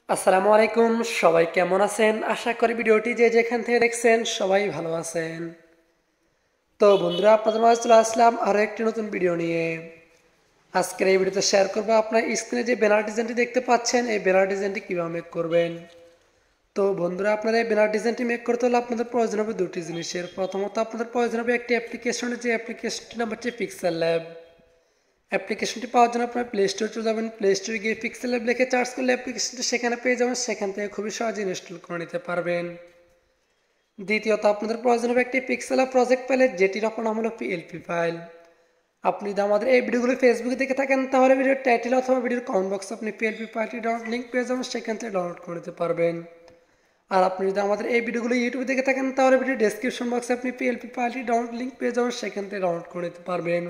আসসালামু আলাইকুম, সবাই কেমন আছেন? আশা করি ভিডিওটি যে যেখান থেকে দেখছেন সবাই ভালো আছেন। তো বন্ধুরা, আপনাদের মাঝে চলে আসলাম আরও একটি নতুন ভিডিও নিয়ে। আজকের এই ভিডিওতে শেয়ার করবো আপনার স্ক্রিনে যে ব্যানার ডিজাইনটি দেখতে পাচ্ছেন, এই ব্যানার ডিজাইনটি কীভাবে মেক করবেন। তো বন্ধুরা, আপনারা এই ব্যানার ডিজাইনটি মেক করতে হলে আপনাদের প্রয়োজন হবে দুটি জিনিসের। প্রথমত আপনাদের প্রয়োজন হবে একটি অ্যাপ্লিকেশনের, যে অ্যাপ্লিকেশনটির নাম হচ্ছে পিক্সেল ল্যাব। অ্যাপ্লিকেশনটি পাওয়ার জন্য আপনারা প্লে স্টোরে চলে যাবেন। প্লে স্টোরে গিয়ে পিক্সেল ল্যাব লিখে সার্চ করলে অ্যাপ্লিকেশনটি সেখানে পেয়ে যাবেন। সেখান থেকে খুবই সহজে ইনস্টল করে নিতে পারবেন। দ্বিতীয়ত আপনাদের প্রয়োজন হবে একটি পিক্সেল ল্যাব প্রজেক্ট ফাইল, যেটির অপর নাম হলো পিএলপি ফাইল। আপনি যদি আমাদের এই ভিডিওগুলো ফেসবুকে দেখে থাকেন, তাহলে ভিডিওর টাইটেল অথবা ভিডিওর কমেন্ট বক্সে আপনি পিএলপি ফাইলটি ডাউনলোড লিঙ্ক পেয়ে যাবেন, সেখান থেকে ডাউনলোড করে নিতে পারবেন। আর আপনি যদি আমাদের এই ভিডিওগুলো ইউটিউবে দেখে থাকেন, তাহলে ভিডিও ডেসক্রিপশন বক্সে আপনি পিএলপি ফাইলটি ডাউনলোড লিঙ্ক পেয়ে যাবেন, সেখান থেকে ডাউনলোড করে নিতে পারবেন।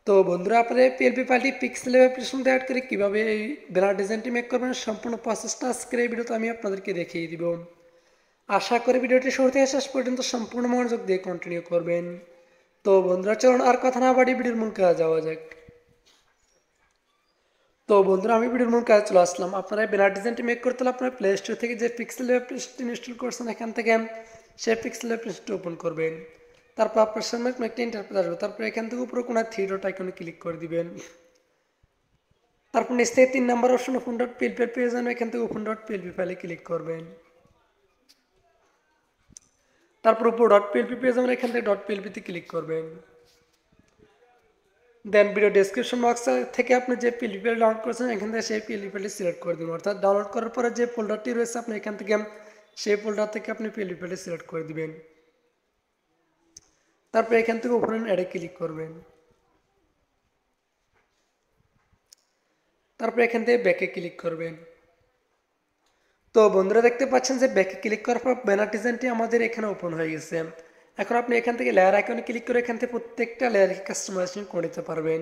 তো বন্ধুরা, আপনারা এই পিএলপি ফাইলটি পিক্সেল অ্যাপ্লিকেশন দিয়ে অ্যাড করে কীভাবে এই ব্যানার ডিজাইনটি মেক করবেন, সম্পূর্ণ প্রসেসটা আজকের এই ভিডিওতে আমি আপনাদেরকে দেখিয়ে দিব। আশা করি ভিডিওটি শুরু থেকে শেষ পর্যন্ত সম্পূর্ণ মনোযোগ দিয়ে কন্টিনিউ করবেন। তো বন্ধুরা, চলুন আর কথা না বাড়িয়ে ভিডিওর মূল কাজে যাওয়া যাক। তো বন্ধুরা, আমি ভিডিওর মূল কাজে চলে আসলাম। আপনারা এই ব্যানার ডিজাইনটি মেক করতে হলে আপনারা প্লে স্টোর থেকে যে পিক্সেল অ্যাপ্লিকেশনটি ইনস্টল করছেন, এখান থেকে সেই পিক্সেল অ্যাপ্লিকেশনটি ওপেন করবেন। তারপর আপনার সামনে একটা ইন্টারফেস আসবে। তারপর এখান থেকে উপরে কোনো থ্রি ডট আইকনে ক্লিক করে দিবেন। তারপর নিচ থেকে 3 নম্বর অপশন ওপেন ডট পিএলপি পেয়ে যাবেন। এখান থেকে ওপেন ডট পিএলপি ফাইলে ক্লিক করবেন। তারপর উপর ডট পিএলপি পেয়ে যাবেন। এখান থেকে ডট পিএলপিতে ক্লিক করবেন। দেন ভিডিও ডেসক্রিপশন বক্স থেকে আপনি যে পিএলপি ফাইল ডাউনলোড করেছেন, এখান থেকে সেই পিএলপি ফাইলটি সিলেক্ট করে দিবেন। অর্থাৎ ডাউনলোড করার পরে যে ফোল্ডারটি রয়েছে, আপনি এখান থেকে সেই ফোল্ডার থেকে আপনি পিএলপি ফাইলটি সিলেক্ট করে দিবেন। তারপর এখান থেকে ওপেন অ্যাডে ক্লিক করবেন। তারপর এখান থেকে ব্যাকে ক্লিক করবেন। তো বন্ধুরা, দেখতে পাচ্ছেন যে ব্যাকে ক্লিক করার পর ব্যানার ডিজাইনটি আমাদের এখানে ওপেন হয়ে গেছে। এখন আপনি এখান থেকে লেয়ার আইকনে ক্লিক করে এখান থেকে প্রত্যেকটা লেয়ারকে কাস্টমাইজেশন করে নিতে পারবেন।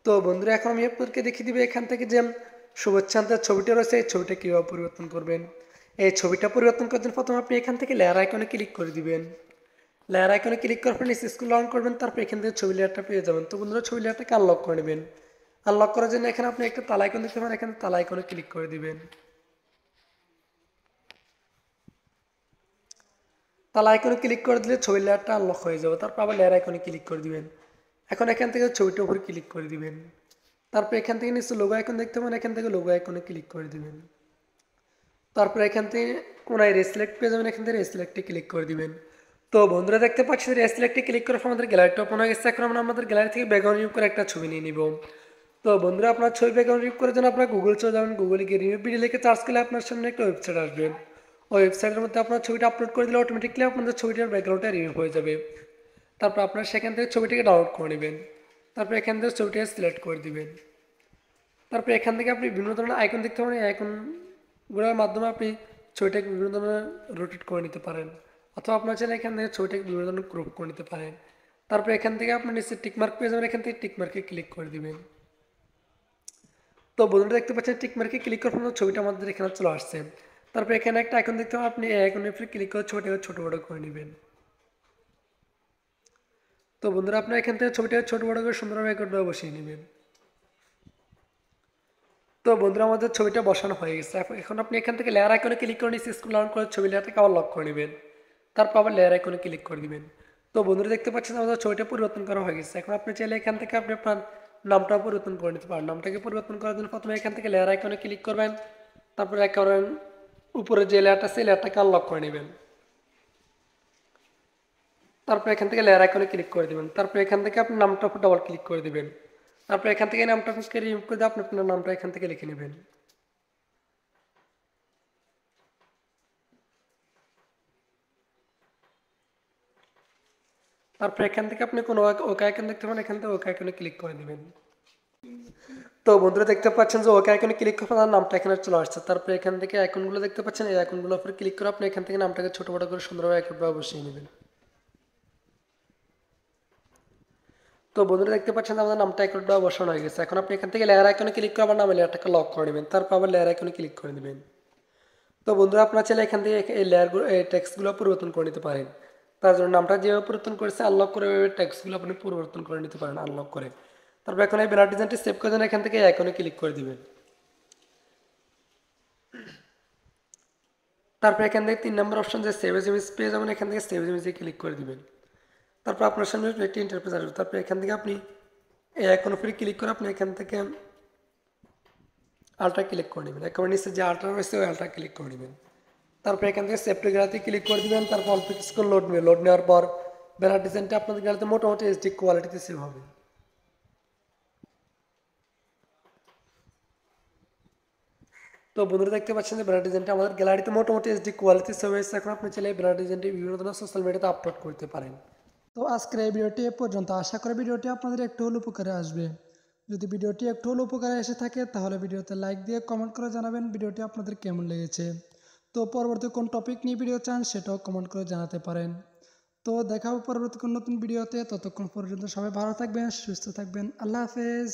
তো বন্ধুরা, এখন আমি আপনাদেরকে দেখিয়ে দিব এখান থেকে যে শুভেচ্ছান্তের ছবিটা রয়েছে, এই ছবিটা কীভাবে পরিবর্তন করবেন। এই ছবিটা পরিবর্তন করার জন্য প্রথমে আপনি এখান থেকে লেয়ার আইকনে ক্লিক করে দিবেন। লেয়ার আইকনে ক্লিক করার পর নিচে স্ক্রল ডাউন করবেন। তারপর এখান থেকে ছবি লেয়ারটা পেয়ে যাবেন। তো বন্ধুরা, ছবি লেয়ারটাকে আনলক করে নেবেন। আনলক করার জন্য এখানে আপনি একটা তালা আইকন দেখতে পারেন, এখানে তালা আইকনে ক্লিক করে দিবেন। তালা আইকনে ক্লিক করে দিলে ছবি লেয়ারটা আনলক হয়ে যাবে। তারপর আবার লেয়ার আইকনে ক্লিক করে দিবেন। এখন এখান থেকে ছবিটার উপর ক্লিক করে দিবেন। তারপর এখান থেকে নিচে লোগো আইকন দেখতে পাবেন, এখান থেকে লোগো আইকনে ক্লিক করে দিবেন। তারপর এখান থেকে কোনায় রেসিলেক্ট পেয়ে যাবেন, এখান থেকে রেসিলেক্টে ক্লিক করে দিবেন। তো বন্ধুরা, দেখতে পাচ্ছি রেসিলেক্টে ক্লিক করার পর আমাদের গ্যালারিটা ওপেন হয়ে গেছে। এখন আমরা আমাদের গ্যালারি থেকে ব্যাকগ্রাউন্ড রিমুভ করে একটা ছবি নিয়ে নিব। তো বন্ধুরা, আপনার ছবি ব্যাকগ্রাউন্ড রিমুভ করার জন্য আপনার গুগল চলে যাবেন। গুগলে গিয়ে রিমুভ ভিডিও লিখে সার্চ করলে আপনার সামনে একটা ওয়েবসাইট আসবে। ওই ওয়েবসাইটের মধ্যে আপনার ছবিটা আপলোড করে দিলে অটোমেটিকলি আপনাদের ছবিটার ব্যাকগ্রাউন্ডটা রিমুভ হয়ে যাবে। তারপর আপনার সেখান থেকে ছবিটিকে ডাউনলোড করে নেবেন। তারপর এখান থেকে ছবিটাকে সিলেক্ট করে দিবেন। তারপর এখান থেকে আপনি বিভিন্ন ধরনের আইকন দেখতে পারেন। এই আইকনগুলোর মাধ্যমে আপনি ছবিটাকে বিভিন্ন ধরনের রোটেট করে নিতে পারেন, অথবা আপনার চাইলে এখান থেকে ছবিটাকে বিভিন্ন ধরনের ক্রপ করে নিতে পারেন। তারপর এখান থেকে আপনি নিচে টিকমার্ক পেয়ে যাবেন, এখান থেকে টিকমার্কে ক্লিক করে দিবেন। তো বন্ধুরা, দেখতে পাচ্ছেন টিকমার্কে ক্লিক করার পর ছবিটা আমাদের এখানে চলে আসছে। তারপর এখানে একটা আইকন দেখতে পাবেন, আপনি এই আইকনের উপরে ক্লিক করে ছবিটাকে ছোটো বড়ো করে নেবেন। তো বন্ধুরা, আপনার এখান থেকে ছবিটাকে ছোটো বড়ো করে সুন্দরভাবে আইকনটা বসিয়ে নেবেন। তো বন্ধুরা, আমাদের ছবিটা বসানো হয়ে গেছে। এখন আপনি এখান থেকে লেয়ার আইকনে ক্লিক করে নিচে স্ক্রল ডাউন করে ছবি লেয়ারটাকে আবার লক করে নেবেন। তারপর আবার লেয়ার আইকনে ক্লিক করে দিবেন। তো বন্ধুরা, দেখতে পাচ্ছেন আমাদের ছবিটা পরিবর্তন করা হয়ে গেছে। এখন আপনি চাইলে এখান থেকে আপনি আপনার নামটা পরিবর্তন করে নিতে পারেন। নামটাকে পরিবর্তন করার জন্য প্রথমে এখান থেকে লেয়ার আইকনে ক্লিক করবেন। তারপরে একেবারে উপরে যে লেয়ারটা সেই লেয়ারটাকে আনলক করে নেবেন। তারপর এখান থেকে লেয়ার আইকনে ক্লিক করে দিবেন। তারপর এখান থেকে আপনি নামটার উপর ডাবল ক্লিক করে দিবেন। তারপর এখান থেকে নামটাকে রিমুভ করে দিয়ে আপনি আপনার নামটা এখান থেকে লিখে নেবেন। তারপর এখান থেকে আপনি কোনো ওকে আইকন দেখতে পাবেন, এখান থেকে ওকে আইকনে ক্লিক করে দিবেন। তো বন্ধুরা, দেখতে পাচ্ছেন যে ওকে আইকনে ক্লিক করে তার নামটা এখানে চলে আসছে। তারপর এখান থেকে আইকনগুলো দেখতে পাচ্ছেন, এই আইকনগুলোর উপর ক্লিক করে আপনি এখান থেকে নামটাকে ছোটো বড়ো করে সুন্দরভাবে একভাবে বসিয়ে নেবেন। তো বন্ধুরা, দেখতে পাচ্ছেন আমাদের নামটা একভাবে বসানো হয়ে গেছে। এখন আপনি এখান থেকে লেয়ার আইকনে ক্লিক করে আবার নামের লেয়ারটাকে লক করে নেবেন। তারপর আবার লেয়ার আইকনে ক্লিক করে নেবেন। তো বন্ধুরা, আপনার চাইলে এখান থেকে এই লেয়ারগুলো, এই টেক্সটগুলো পরিবর্তন করে নিতে পারেন। তার জন্য নামটা যেভাবে পরিবর্তন করেছে আনলক করে টেক্সটগুলো আপনি পরিবর্তন করে নিতে পারেন আনলক করে। তারপর এখন এই ব্যানার ডিজাইনটি সেভ করে দেন, এখান থেকে এই আইকনে ক্লিক করে দিবেন। তারপর এখান থেকে 3 নম্বর অপশন যে সেভ এজ ইমেজ পেয়ে যাবেন, এখান থেকে সেভ এজ ইমেজে ক্লিক করে দিবেন। তারপর আপনার সামনে একটি ইন্টারফেস আসবে। তারপর এখান থেকে আপনি এই আইকন উপরে ক্লিক করে আপনি এখান থেকে আলট্রা ক্লিক করে নেবেন। একেবারে নিচে যে আলট্রা রয়েছে ওই আলট্রা ক্লিক করে নেবেন। তারপর এখান থেকে সেভ টু গ্যালারিতে ক্লিক করে দিবেন। তারপর অল্প কিছুক্ষণ লোড নেবে। লোড নেওয়ার পর ব্যানার ডিজাইনটা আপনাদের গ্যালারিতে মোটামুটি এইচডি কোয়ালিটিতে সেভ হবে। তো বন্ধুরা দেখতে পাচ্ছেন যে ব্যানার ডিজাইনটা আমাদের গ্যালারিতে মোটামুটি এইচডি কোয়ালিটি সেভ হয়েছে। এখন আপনি চাইলে ব্যানার ডিজাইনটি বিভিন্ন ধরনের সোশ্যাল মিডিয়াতে আপলোড করতে পারেন। তো আজকের এই ভিডিওটি এ পর্যন্ত। আশা করি ভিডিওটি আপনাদের একটু হলেও উপকারে আসবে। যদি ভিডিওটি একটু হলেও উপকারে এসে থাকে তাহলে ভিডিওতে লাইক দিয়ে কমেন্ট করে জানাবেন ভিডিওটি আপনাদের কেমন লেগেছে। তো পরবর্তী কোন টপিক নিয়ে ভিডিও চান সেটাও কমেন্ট করে জানাতে পারেন। তো দেখা হবে পরবর্তী কোন নতুন ভিডিওতে। ততক্ষণ পর্যন্ত সবাই ভালো থাকবেন, সুস্থ থাকবেন। আল্লাহ হাফেজ।